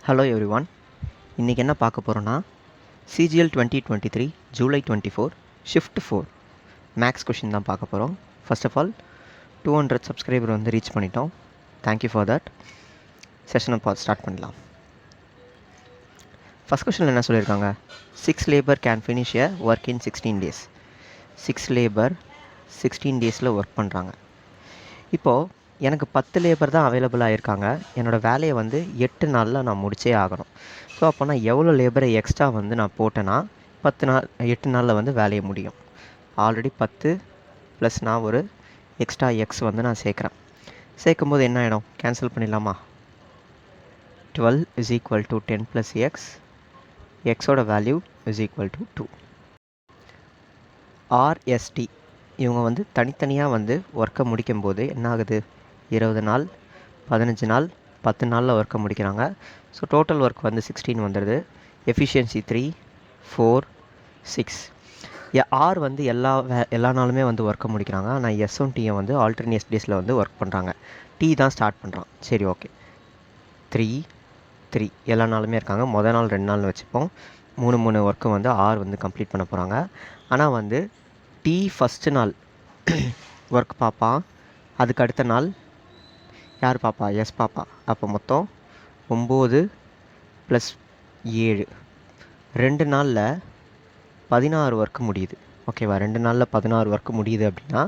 Hello everyone, இன்றைக்கி என்ன பார்க்க போகிறோன்னா CGL 2023 July 24 shift 4 maths question தான் பார்க்க போகிறோம். ஃபர்ஸ்ட் ஆஃப் ஆல் 200 சப்ஸ்கிரைபர் வந்து ரீச் பண்ணிட்டோம். Thank you for that. செஷனை ஸ்டார்ட் பண்ணலாம். ஃபஸ்ட் கொஷனில் என்ன சொல்லியிருக்காங்க? 6 labour can finish a work in 16 days. 6 labour 16 days work பண்ணுறாங்க. இப்போது எனக்கு 10 லேபர் தான் அவைலபிளாக இருக்காங்க. என்னோடய வேலையை வந்து 8 நாளில் நான் முடிச்சே ஆகணும். ஸோ அப்போ நான் எவ்வளோ லேபரை எக்ஸ்ட்ரா வந்து நான் போட்டேன்னா 8 நாளில் வந்து வேலையை முடியும். ஆல்ரெடி 10 ப்ளஸ் நான் ஒரு எக்ஸ்ட்ரா எக்ஸ் வந்து நான் சேர்க்கும் போது என்ன ஆகிடும்? கேன்சல் பண்ணிடலாமா? 12 is equal to 10 plus x. எக்ஸோட value is equal to 2. RST இவங்க வந்து தனித்தனியாக வந்து ஒர்க்கை முடிக்கும்போது என்ன ஆகுது? 20 நாள், 15 நாள், 10 நாளில் ஒர்க்கை முடிக்கிறாங்க. ஸோ டோட்டல் ஒர்க் வந்து 16 வந்துடுது. எஃபிஷியன்சி 3, 4, 6. ஆர் வந்து எல்லா நாளுமே வந்து ஒர்க்கை முடிக்கிறாங்க. ஆனால் எஸ்ஸும் டீயும் வந்து ஆல்டர்னேட் டேஸில் வந்து ஒர்க் பண்ணுறாங்க. டீ தான் ஸ்டார்ட் பண்ணுறான். சரி, ஓகே. 3 எல்லா நாளுமே இருக்காங்க. மொதல் நாள் 2 நாள்னு வச்சுப்போம். 3 ஒர்க்கு வந்து ஆர் வந்து கம்ப்ளீட் பண்ண போகிறாங்க. ஆனால் வந்து டீ ஃபஸ்ட்டு நாள் ஒர்க் பார்ப்பான். அதுக்கு அடுத்த நாள் யார் பாப்பா? Yes papa. அப்போ மொத்தம் 9 + 7, 2 நாளில் 16 ஒர்க்கு முடியுது. ஓகேவா? 2 நாளில் 16 ஒர்க்கு முடியுது அப்படின்னா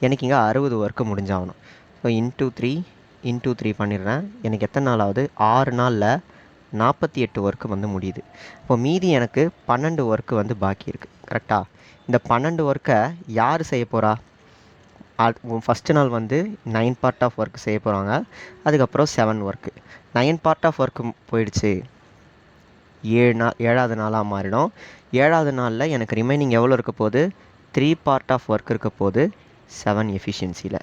எனக்கு இங்கே 60 ஒர்க்கு முடிஞ்சாகணும். ஸோ இன்ட்டு 3 பண்ணிடுறேன். எனக்கு எத்தனை நாள் ஆகுது? 6 நாளில் 48 ஒர்க்கு வந்து முடியுது. இப்போ மீதி எனக்கு 12 ஒர்க்கு வந்து பாக்கி இருக்குது. கரெக்டாக? இந்த 12 ஒர்க்கை யார் செய்ய போகிறா? ஃபஸ்ட்டு நாள் வந்து 9 பார்ட் ஆஃப் ஒர்க் செய்ய போகிறாங்க. அதுக்கப்புறம் 7 ஒர்க்கு. 9 பார்ட் ஆஃப் ஒர்க்கு போயிடுச்சு. 7வது நாளாக மாறிடும். 7வது நாளில் எனக்கு ரிமைனிங் எவ்வளோ இருக்க போகுது? 3 பார்ட் ஆஃப் ஒர்க் இருக்க போகுது 7 எஃபிஷியன்சியில்.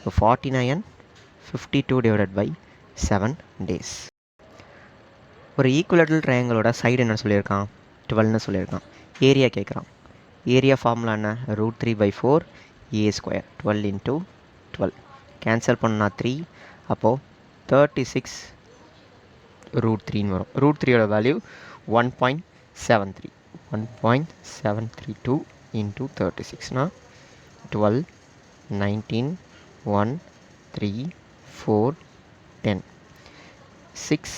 So 49 52 divided by 7 days. ஒரு ஈக்குவலேட்டரல் ட்ரையாங்கிளோட சைடு என்ன சொல்லியிருக்கான்? 12ன்னு சொல்லியிருக்கான். ஏரியா கேட்குறான். ஏரியா ஃபார்முலா என்ன? √3/4 a². 12 into 12 கேன்சல் பண்ணால் 3. அப்போது 36 √3ன்னு வரும். √3யோட வேல்யூ 1.73. 1.732 into 36னா 12, 19, 1, 3, 4, 10, 6,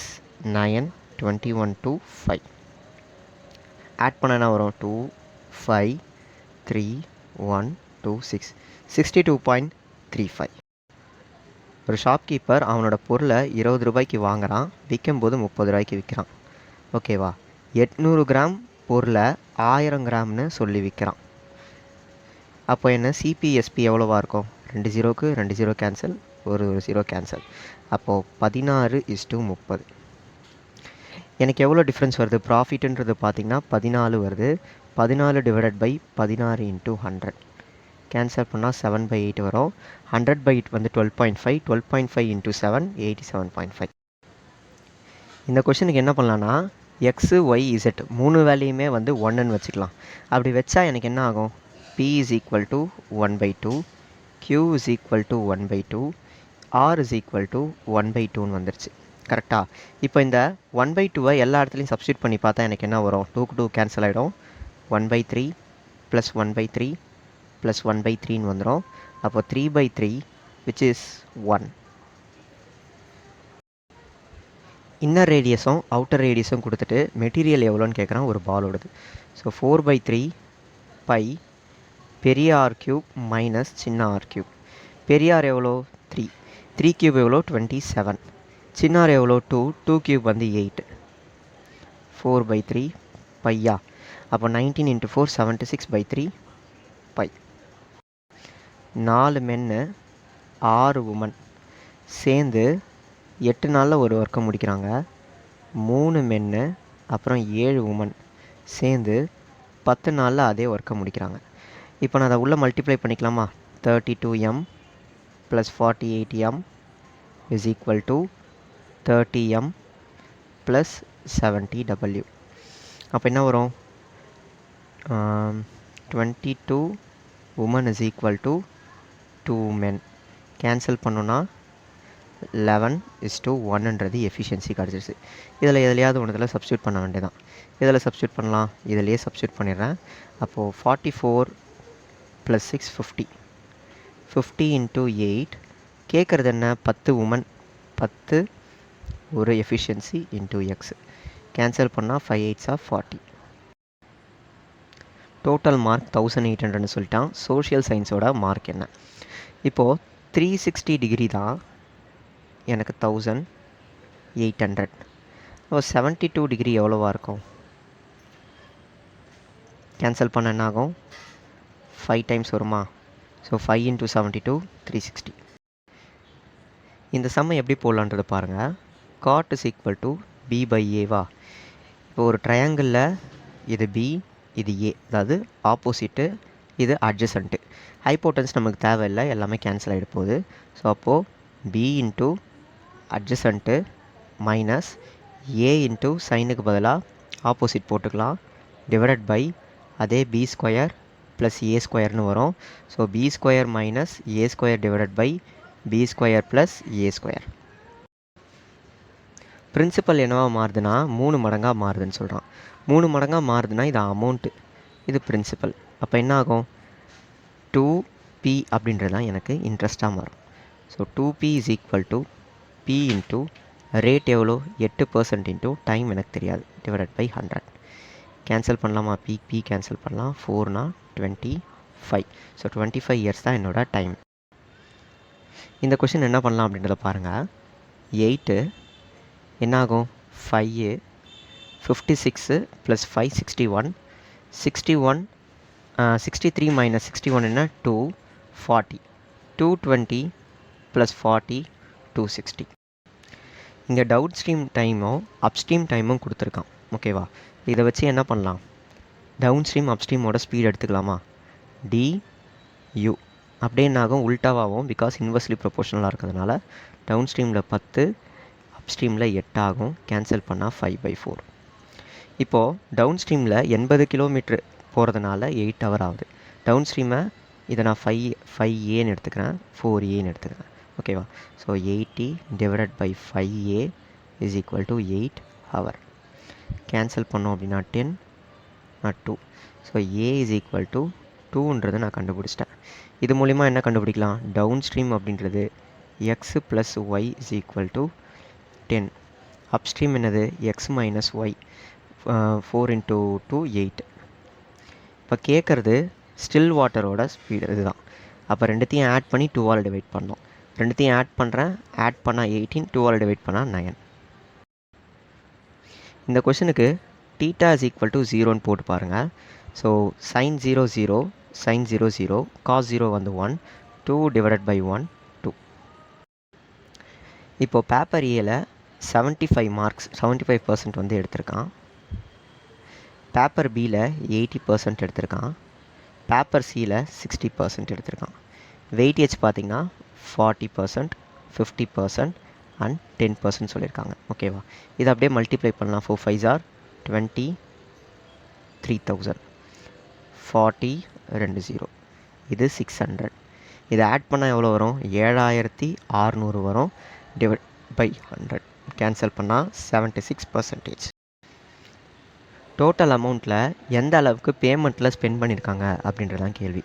9, 21 to 5. ஆட் பண்ண என்ன வரும்? 2, 5, 3, 1, 2, 6. 62.35. ஒரு ஷாப்கீப்பர் அவனோட பொருளை 20 ரூபாய்க்கு வாங்குகிறான். விற்கும்போது 30 ரூபாய்க்கு விற்கிறான். ஓகேவா? 800 கிராம் பொருளை 1000 கிராம்னு சொல்லி விற்கிறான். அப்போ என்ன? சிபிஎஸ்பி எவ்வளோவா இருக்கும்? 2 0க்கு 2 0 கேன்சல், ஒரு 0 கேன்சல். அப்போது 16:30. எனக்கு எவ்வளோ டிஃப்ரென்ஸ் வருது? ப்ராஃபிட்டுன்றது பார்த்திங்கன்னா 14 வருது. 14 டிவைடட் பை 16 into 100. கேன்சல் பண்ணால் 7/8 வரும். 100/8 வந்து 12.5. 12.5 into 7 87.5. இந்த கொஷனுக்கு என்ன பண்ணலான்னா எக்ஸு ஒய் இசட் 3 வேல்யூமே வந்து 1ன்னு வச்சுக்கலாம். அப்படி வச்சா எனக்கு என்ன ஆகும்? P is equal to 1/2, Q is equal to 1/2, R is equal to 1/2ன்னு வந்துருச்சு. கரெக்டாக? இப்போ இந்த 1/2 எல்லா இடத்துலையும் சப்ஸ்டியூட் பண்ணி பார்த்தா எனக்கு என்ன வரும்? 2க்கு 2 கேன்சல் ஆகிடும். 1/3 + 1/3 + 1/3ன்னு வந்துடும். அப்போ 3/3 which is 1. இன்னர் ரேடியஸும் அவுட்டர் ரேடியஸும் கொடுத்துட்டு மெட்டீரியல் எவ்வளோன்னு கேட்குறான். ஒரு பாலோடது. ஸோ 4/3 பை பெரிய R³ மைனஸ் சின்ன R³. பெரிய R எவ்வளோ? 3. 3³ எவ்வளோ? 27. சின்ன R எவ்வளோ? 2. 2³ வந்து 8. 4/3 பையா. அப்போ 19 into 4 76/3 பை. 4 மென்னு 6 உமன் சேர்ந்து 8 நாளில் ஒரு ஒர்க்கை முடிக்கிறாங்க. 3 மென்னு அப்புறம் 7 உமன் சேர்ந்து 10 நாளில் அதே ஒர்க்கை முடிக்கிறாங்க. இப்போ நான் அதை உள்ளே மல்டிப்ளை பண்ணிக்கலாமா? 32m + 48m is equal to 30m + 70w. அப்போ என்ன வரும்? 22 women is equal to 2 men. Cancel பண்ணோன்னா 11:1ன்றது எஃபிஷியன்சி கிடச்சிருச்சு. இதில் எதுலையாவது ஒன்றுத்தில் சப்ஸ்டியூட் பண்ண வேண்டியதான். இதில் சப்ஸ்டியூட் பண்ணலாம், இதிலேயே சப்ஸ்டியூட் பண்ணிடுறேன். அப்போது 44 + 6 50. 50 × 8 கேட்குறது என்ன? 10 உமன், 10 ஒரு எஃபிஷியன்சி இன்டூ எக்ஸ். கேன்சல் பண்ணால் 5 8s are 40. டோட்டல் மார்க் 1800ன்னு சொல்லிட்டான். சோஷியல் சயின்ஸோட மார்க் என்ன? இப்போது 360 டிகிரி தான் எனக்கு 1800. அப்போ 72 டிகிரி எவ்வளோவா இருக்கும்? கேன்சல் பண்ண என்ன ஆகும்? 5 டைம்ஸ் வருமா? ஸோ 5 × 72 360. இந்த சம்மை எப்படி போடலான்றதை பாருங்கள். cot is equal to b/a வா? இப்போ ஒரு ட்ரையாங்கிளில் இது b, இது a, அதாவது ஆப்போசிட்டு, இது அட்ஜசன்ட்டு. ஹைப்போட்டன்ஸ் நமக்கு தேவையில்லை, எல்லாமே கேன்சல் ஆகிட போகுது. ஸோ அப்போது b × அட்ஜசன்ட்டு மைனஸ் a × சைனுக்கு பதிலாக ஆப்போசிட் போட்டுக்கலாம், டிவைடட் பை அதே b² + a² வரும். So b² - a² divided by b² + a². Principal என்னவா மாறுதுன்னா 3 மடங்காக மாறுதுன்னு சொல்கிறான். 3 மடங்காக மாறுதுன்னா இது அமௌண்ட்டு, இது பிரின்சிபல். அப்போ என்ன ஆகும்? 2p அப்படின்றது தான் எனக்கு இன்ட்ரெஸ்ட்டாக மாறும். ஸோ 2p = p × ரேட் எவ்வளோ? 8% இன்ட்டு டைம் எனக்கு தெரியாது, டிவைடட் பை 100. கேன்சல் பண்ணலாமா? p கேன்சல் பண்ணலாம். 4 × 25. ஸோ 25 இயர்ஸ் தான் என்னோட டைம். இந்த கொஷின் என்ன பண்ணலாம் அப்படின்றத பாருங்கள். 8 என்னாகும்? 5 56 + 5 61. 63 - 61 என்ன? 2 40. 220 + 40 260. இங்கே டவுன் ஸ்ட்ரீம் டைமும் அப்ஸ்ட்ரீம் டைமும் கொடுத்துருக்கான். ஓகேவா? இதை வச்சு என்ன பண்ணலாம்? டவுன் ஸ்ட்ரீம் அப்ஸ்ட்ரீமோட ஸ்பீட் எடுத்துக்கலாமா? du அப்படியே என்னாகும்? உல்ட்டாவாகும், பிகாஸ் இன்வெர்ஸ்லி ப்ரொபோர்ஷனலாக இருக்கிறதுனால. டவுன் ஸ்ட்ரீமில் 10, அப்ஸ்ட்ரீமில் 8 ஆகும். கேன்சல் பண்ணால் 5/4. இப்போது டவுன் ஸ்ட்ரீமில் 80 கிலோமீட்டர் போகிறதுனால 8 ஹவர் ஆகுது. டவுன் ஸ்ட்ரீமை இதை நான் 5a எடுத்துக்கிறேன், 4a எடுத்துக்கிறேன். ஓகேவா? So 80 divided by 5a = 8 hour. Cancel பண்ணோம் அப்படின்னா 10 2. ஸோ a = 2ன்றதை நான் கண்டுபிடிச்சிட்டேன். இது மூலிமா என்ன கண்டுபிடிக்கலாம்? டவுன் ஸ்ட்ரீம் அப்படின்றது x + y = 10. அப்ஸ்ட்ரீம் என்னது? x - y. 4 × 2 8. இப்போ கேட்குறது ஸ்டில் வாட்டரோட ஸ்பீடு இதுதான். அப்போ ரெண்டுத்தையும் ஆட் பண்ணி 2ஆல் டிவைட் பண்ணோம். ரெண்டுத்தையும் ஆட் பண்ணுறேன், ஆட் பண்ணால் 18, 2ஆல் டிவைட் பண்ணால் 9. இந்த கொஷனுக்கு θ = 0ன்னு போட்டு பாருங்கள். ஸோ sin 0 0, sin 0 0, cos 0 வந்து 1, 2 டிவைடட் பை 1 2. இப்போது பேப்பர் ஏல 75 மார்க்ஸ், 75% வந்து எடுத்திருக்கான். பேப்பர் பியில் 80% எடுத்திருக்கான். பேப்பர் சியில் 60% எடுத்திருக்கான். வெயிட்டேஜ் பார்த்திங்கன்னா 40%, 50% அண்ட் 10% சொல்லியிருக்காங்க. ஓகேவா? இதை அப்படியே மல்டிப்ளை பண்ணலாம். 4 5s are 20, 3000. 40 2 0. இது 600. இதை ஆட் பண்ணால் எவ்வளோ வரும்? 7600 வரும், டிவைட் பை 100. கேன்சல் பண்ணால் 76%. டோட்டல் அமௌண்ட்டில் எந்த அளவுக்கு பேமெண்ட்டில் ஸ்பெண்ட் பண்ணியிருக்காங்க அப்படின்றதான் கேள்வி.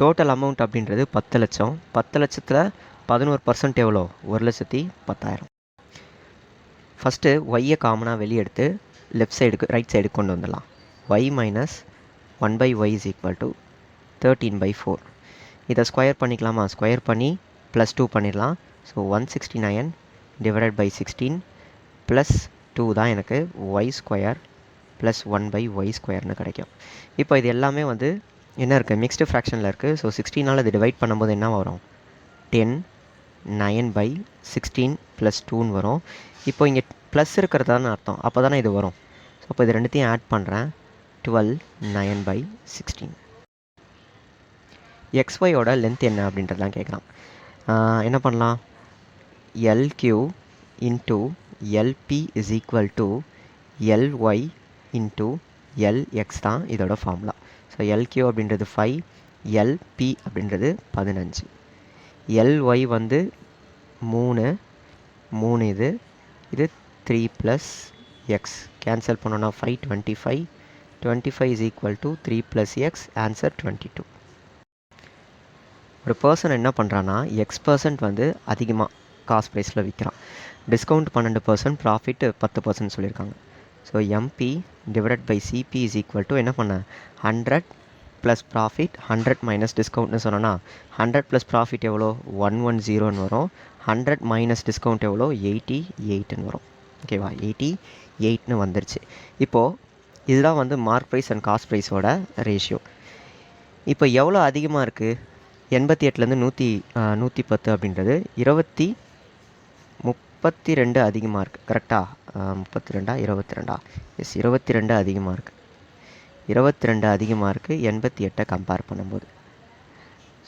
டோட்டல் அமௌண்ட் அப்படின்றது 10 லட்சம். 10 லட்சத்தில் 11% எவ்வளோ? 1,10,000. ஃபஸ்ட்டு ஒய்யை காமனாக வெளியே எடுத்து லெஃப்ட் சைடுக்கு ரைட் சைடுக்கு கொண்டு வந்துடலாம். y - 1/y = 13/4. இதை ஸ்கொயர் பண்ணிக்கலாமா? ஸ்கொயர் பண்ணி +2 பண்ணிடலாம். ஸோ 169 டிவைடட் பை 16 +2 தான் எனக்கு y² + 1/y² கிடைக்கும். இப்போ இது எல்லாமே வந்து என்ன இருக்குது? மிக்ஸ்டு ஃப்ராக்ஷனில் இருக்குது. ஸோ 16ஆல் இது டிவைட் பண்ணும்போது என்ன வரும்? 10 9/16 + 2ன்னு வரும். இப்போ இங்கே ப்ளஸ் இருக்கிறதான்னு அர்த்தம், அப்போ தானே இது வரும். ஸோ அப்போ இது ரெண்டுத்தையும் ஆட் பண்ணுறேன். 12 9/16. xyயோட லென்த் என்ன அப்படின்றதுலாம் கேட்குறான். என்ன பண்ணலாம்? LQ × LP = LY × LX தான் இதோட ஃபார்முலா. ஸோ LQ அப்படின்றது 5, LP அப்படின்றது 15. LY வந்து 3, 3 இது 3 + x கேன்சல் பண்ணோன்னா 5 25 is equal to 3 + x answer 22. ஒரு பர்சன் என்ன பண்ணுறான்னா X% வந்து அதிகமாக காஸ்ட் ப்ரைஸில் விற்கிறான். டிஸ்கவுண்ட் 12%, ப்ராஃபிட் 10% சொல்லியிருக்காங்க. So MP divided by CP is equal to என்ன பண்ண 100 ப்ளஸ் ப்ராஃபிட் 100 மைனஸ் டிஸ்கவுண்ட்னு சொன்னோன்னா 100 ப்ளஸ் ப்ராஃபிட் எவ்வளோ 110ன்னு வரும். 100 மைனஸ் டிஸ்கவுண்ட் எவ்வளோ 88ன்னு வரும். ஓகேவா 88ன்னு வந்துருச்சு. இப்போது இதுதான் வந்து மார்க் ப்ரைஸ் அண்ட் காஸ்ட் ப்ரைஸோட ரேஷியோ. இப்போ எவ்வளோ அதிகமாக இருக்குது 88லேருந்து 110 அப்படின்றது 32 அதிகமாக இருக்குது. கரெக்டாக 22 எஸ் 22 அதிகமாக இருக்குது. 22 அதிகமாக இருக்குது 88 கம்பேர் பண்ணும்போது.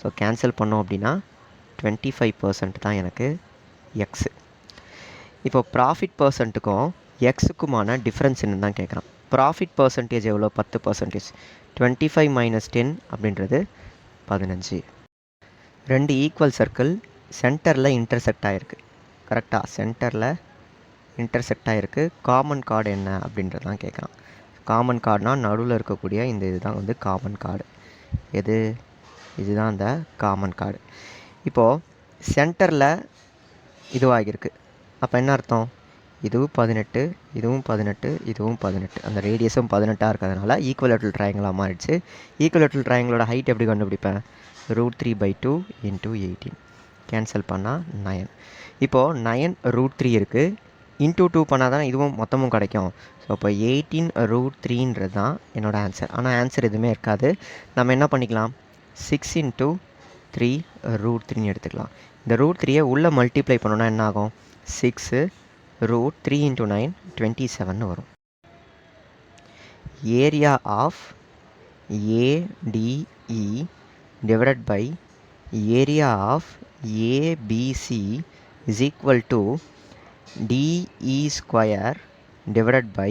ஸோ கேன்சல் பண்ணோம் அப்படின்னா 25% தான் எனக்கு எக்ஸு. இப்போ ப்ராஃபிட் பர்சன்ட்டுக்கும் எக்ஸுக்குமான டிஃப்ரென்ஸ் என்னன்னு தான் கேட்குறான். ப்ராஃபிட் பர்சன்டேஜ் எவ்வளோ 10%. 25 மைனஸ் 10 அப்படின்றது 15. ரெண்டு ஈக்குவல் சர்க்கிள் சென்டரில் இன்டர்செக்ட் ஆகிருக்கு. கரெக்டாக சென்டரில் இன்டர்செக்ட் ஆகிருக்கு. காமன் கார்டு என்ன அப்படின்றது தான் கேட்குறான். காமன் கார்டுனால் நடுவில் இருக்கக்கூடிய இந்த இதுதான் வந்து காமன் கார்டு. இதுதான் இந்த காமன் கார்டு. இப்போது சென்டரில் இதுவாகிருக்கு. அப்போ என்ன அர்த்தம் இதுவும் 18 இதுவும் 18 இதுவும் 18 அந்த ரேடியஸும் 18 இருக்கிறதுனால ஈக்குவலேட்ரல் ட்ரையாங்கிளாக மாறிடுச்சு. ஈக்குவலேட்ரல் ட்ரையாங்கிளோட ஹைட் எப்படி கண்டுபிடிப்பேன் √3/2 × 18 கேன்சல் பண்ணால் 9. இப்போது 9√3 இருக்குது. இன்ட்டு 2 பண்ணால் தானே இதுவும் மொத்தமும் கிடைக்கும். ஸோ இப்போ 18√3ன்றது தான் என்னோடய ஆன்சர். ஆனால் ஆன்சர் எதுவுமே இருக்காது. நம்ம என்ன பண்ணிக்கலாம் 6 × 3√3ன்னு எடுத்துக்கலாம். இந்த √3யை உள்ளே மல்டிப்ளை பண்ணோன்னா என்ன ஆகும் 6√3 × 9 27ன்னு வரும். Area of ADE divided by area of ABC is equal to DE square divided by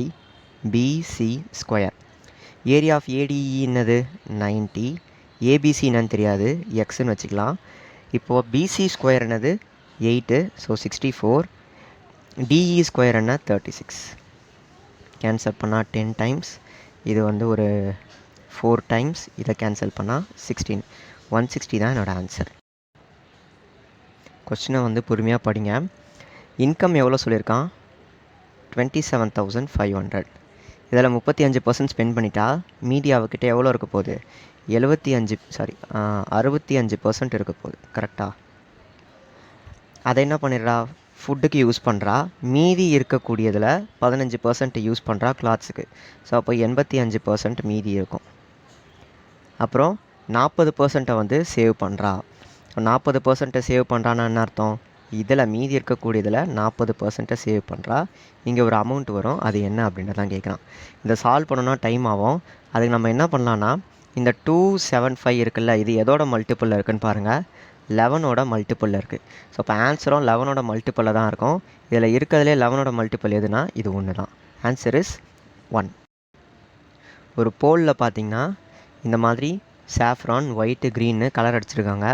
BC square. Area of ADE என்னது 90, ABC என்னன்னு தெரியாது எக்ஸ்ன்னு வச்சுக்கலாம். இப்போது BC ஸ்கொயர் என்னது 8, ஸோ 64. DE ஸ்கொயர் என்ன 36. கேன்சல் பண்ணால் 10 டைம்ஸ், இது வந்து ஒரு 4 டைம்ஸ், இதை கேன்சல் பண்ணால் 16. 160 தான் என்னோடய ஆன்சர். கொஸ்டினை வந்து பொறுமையாக படிங்க. இன்கம் எவ்வளோ சொல்லியிருக்கான் 27,500. இதில் 35% ஸ்பெண்ட் பண்ணிட்டா மீதி அவகிட்ட எவ்வளோ இருக்க போகுது 65% இருக்க போகுது. கரெக்டாக அதை என்ன பண்ணிடுறா ஃபுட்டுக்கு யூஸ் பண்ணுறா. மீதி இருக்கக்கூடியதில் 15% யூஸ் பண்ணுறா கிளாத்ஸுக்கு. ஸோ அப்போ 85% மீதி இருக்கும். அப்புறம் 40% வந்து சேவ் பண்ணுறா. 40% சேவ் பண்ணுறான்னா என்ன அர்த்தம் இதில் மீதி இருக்கக்கூடியதில் 40% சேவ் பண்ணுறா. இங்கே ஒரு அமௌண்ட் வரும், அது என்ன அப்படின்ட்டு தான் கேட்குறான். இதை சால்வ் பண்ணணுன்னா டைம் ஆகும். அதுக்கு நம்ம என்ன பண்ணலான்னா இந்த 275 இருக்குல்ல இது எதோட மல்டிப்புளில் இருக்குதுன்னு பாருங்கள் 11ஓட மல்டிப்புளில் இருக்குது. ஸோ இப்போ ஆன்சரும் 11ஓட மல்டிப்புளில் தான் இருக்கும். இதில் இருக்கிறதுலே 11ஓட மல்டிப்புள் எதுனா இது ஒன்று தான். Answer is 1. ஒரு போலில் பார்த்திங்கன்னா இந்த மாதிரி சாஃப்ரான் ஒயிட்டு க்ரீன்னு கலர் அடிச்சிருக்காங்க.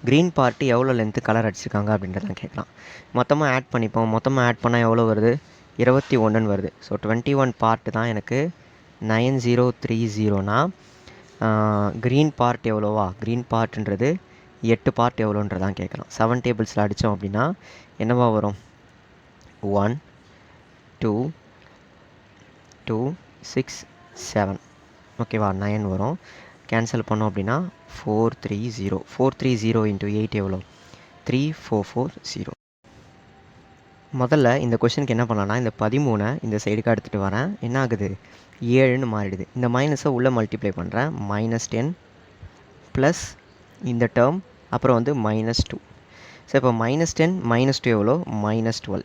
க்ரீன் பார்ட்டு எவ்வளோ லென்த்து கலர் அடிச்சிருக்காங்க அப்படின்றதான் கேட்கலாம். மொத்தமாக ஆட் பண்ணிப்போம். மொத்தமாக ஆட் பண்ணால் எவ்வளோ வருது 21ன்னு வருது. ஸோ 21 பார்ட்டு தான் எனக்கு 9030னா க்ரீன் பார்ட் எவ்வளோவா க்ரீன் பார்ட்டுன்றது 8 பார்ட் எவ்வளோன்றதான் கேட்கலாம். 7 டேபிள்ஸில் அடித்தோம் அப்படின்னா என்னவா வரும் 1 2 2 6 7 ஓகேவா 9 வரும். கேன்சல் பண்ணோம் அப்படின்னா 430 × 8 எவ்வளோ 3440. முதல்ல இந்த கொஷனுக்கு என்ன பண்ணலான்னா இந்த 13 இந்த சைடுக்கு எடுத்துகிட்டு வரேன். என்ன ஆகுது 7ன்னு மாறிடுது. இந்த மைனஸை உள்ளே மல்டிப்ளை பண்ணுறேன் -10 ப்ளஸ் இந்த டேர்ம் அப்புறம் வந்து -2. ஸோ இப்போ -10 -2 எவ்வளோ -12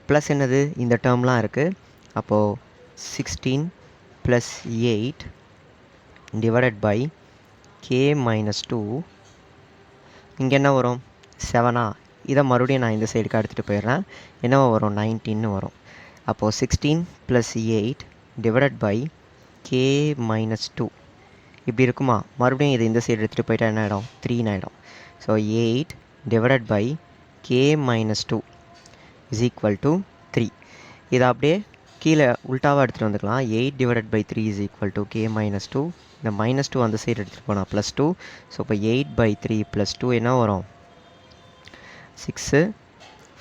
ப்ளஸ் என்னது இந்த டேர்ம்லாம் இருக்குது. அப்போது 16 + 8 டிவைடட் பை k - 2. இங்கே என்ன வரும் 7. இதை மறுபடியும் நான் இந்த சைடுக்கு எடுத்துகிட்டு போயிடுறேன். என்னவோ வரும் 19ன்னு வரும். அப்போது 16 + 8 டிவைடட் பை k - 2 இப்படி இருக்குமா. மறுபடியும் இது இந்த சைடு எடுத்துகிட்டு போயிட்டா என்ன ஆகிடும் 3ன்னு ஆகிடும். So 8 divided by k - 2 is equal to 3. இதை அப்படியே கீழே உல்ட்டாவாக எடுத்துகிட்டு வந்துக்கலாம். 8 divided by 3 is equal to k minus 2. இந்த மைனஸ் 2 அந்த சைடு எடுத்துகிட்டு போனால் ப்ளஸ் 2. ஸோ இப்போ 8 பை 3 ப்ளஸ் 2 என்ன வரும்? 6,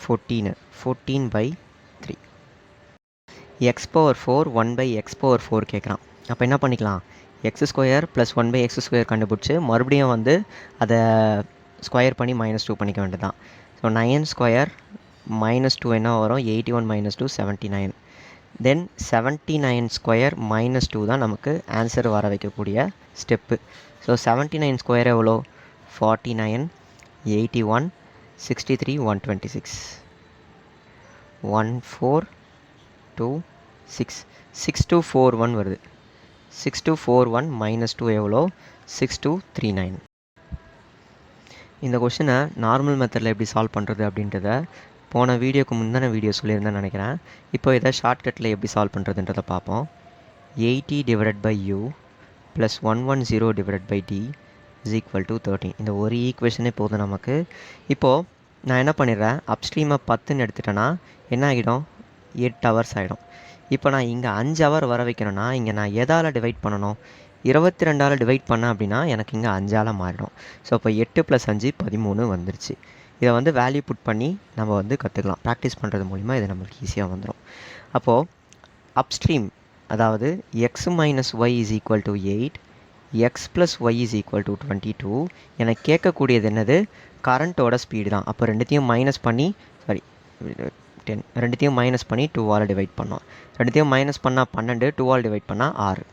14 by 3. X power 4 1 by x power 4 கேட்குறான். அப்போ என்ன பண்ணிக்கலாம்? X square plus 1 by x square கண்டுபிடிச்சி மறுபடியும் வந்து அதை ஸ்கொயர் பண்ணி மைனஸ் 2 பண்ணிக்க வேண்டியது தான். ஸோ 9 ஸ்கொயர் மைனஸ் 2 என்ன வரும்? 81 மைனஸ் 2 79. தென் 79 ஸ்கொயர் மைனஸ் 2 தான் நமக்கு ஆன்சர் வர வைக்கக்கூடிய ஸ்டெப்பு. ஸோ 79 ஸ்கொயர் எவ்வளோ? 49, 81, 63, 126. 1426 6241 வருது. 6241 மைனஸ் 2 எவ்வளோ? 6239. இந்த கொஷினை நார்மல் மெத்தடில் எப்படி சால்வ் பண்ணுறது அப்படின்றத போன வீடியோக்கு முந்தின வீடியோ சொல்லியிருந்தேன்னு நினைக்கிறேன். இப்போ இதை ஷார்ட்கட்டில் எப்படி சால்வ் பண்ணுறதுன்றதை பார்ப்போம். 80 divided by u plus 110 divided by d is equal to 13. இந்த ஒரு ஈக்குவேஷனே போதும் நமக்கு. இப்போது நான் என்ன பண்ணிடுறேன்? அப்ஸ்ட்ரீமை 10ன்னு எடுத்துட்டேன்னா என்ன ஆகிடும்? 8 ஹவர்ஸ் ஆகிடும். இப்போ நான் இங்கே 5 ஹவர் வர வைக்கணும்னா இங்கே நான் எதால் டிவைட் பண்ணணும்? 22ஆல் டிவைட் பண்ணேன் அப்படின்னா எனக்கு இங்கே 5ஆல் மாறிடும். ஸோ இப்போ 8 + 5 13 வந்துருச்சு. இதை வந்து வேல்யூ புட் பண்ணி நம்ம வந்து கற்றுக்கலாம். ப்ராக்டிஸ் பண்ணுறது மூலிமா இது நம்மளுக்கு ஈஸியாக வந்துடும். அப்போது அப்ஸ்ட்ரீம் அதாவது x minus y is equal to 8, x plus y is equal to 22. எனக்கு கேட்கக்கூடியது என்னது? கரண்ட்டோட ஸ்பீடு தான். அப்போ ரெண்டுத்தையும் மைனஸ் பண்ணி 10 ரெண்டுத்தையும் மைனஸ் பண்ணி 2ஆல் டிவைட் பண்ணோம். ரெண்டுத்தையும் மைனஸ் பண்ணால் 12, 2ஆல் டிவைட் பண்ணால் 6.